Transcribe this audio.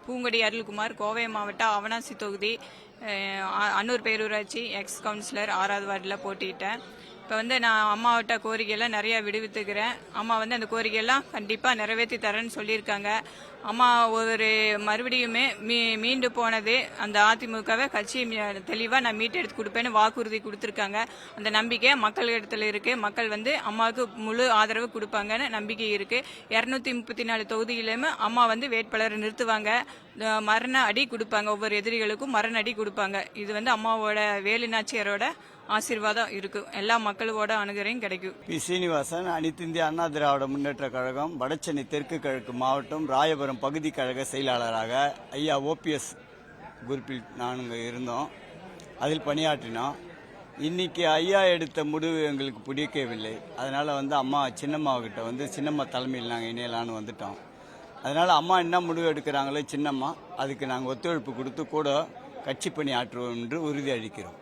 பூங்கொடி அருள்குமார், கோவை மாவட்டம் அவனாசி தொகுதி அன்னூர் பேரூராட்சி எக்ஸ் கவுன்சிலர் 6வது வார்டில் போட்டிட்டேன். இப்போ நான் அம்மாவட்ட கோரிக்கையெல்லாம் நிறையா விடுவித்துக்கிறேன். அம்மா அந்த கோரிக்கையெல்லாம் கண்டிப்பாக நிறைவேற்றி தரேன்னு சொல்லியிருக்காங்க. அம்மா ஒரு மறுபடியுமே மீண்டு போனது அந்த அதிமுகவை கட்சி தெளிவாக நான் மீட்டெடுத்து கொடுப்பேன்னு வாக்குறுதி கொடுத்துருக்காங்க. அந்த நம்பிக்கை மக்களிடத்தில் இருக்குது. மக்கள் அம்மாவுக்கு முழு ஆதரவு கொடுப்பாங்கன்னு நம்பிக்கை இருக்குது. 234 தொகுதியிலுமே அம்மா வேட்பாளரை நிறுத்துவாங்க. மரண அடி கொடுப்பாங்க. ஒவ்வொரு எதிரிகளுக்கும் மரண அடி கொடுப்பாங்க. இது அம்மாவோட வேலுநாச்சியாரோட ஆசீர்வாதம் இருக்கு. எல்லா மக்களோட அணுகரையும் கிடைக்கும். பி. சீனிவாசன், அனைத்து இந்திய அண்ணா திராவிட முன்னேற்ற கழகம் வடசென்னை தெற்கு கிழக்கு மாவட்டம் ராயபுரம் பகுதி கழக செயலாளராக ஐயா OPS குரூப்பில் நாங்கள் இருந்தோம். அதில் பணியாற்றினோம். இன்னைக்கு ஐயா எடுத்த முடிவு எங்களுக்கு பிடிக்கவில்லை. அதனால அம்மா சின்னம்மாவுக்கிட்ட சின்னம்மா தலைமையில் நாங்கள் இணையலான்னு வந்துட்டோம். அதனால அம்மா என்ன முடிவு எடுக்கிறாங்களோ சின்னம்மா, அதுக்கு நாங்கள் ஒத்துழைப்பு கொடுத்து கூட கட்சி பணி ஆற்றுவோம் என்று உறுதி அளிக்கிறோம்.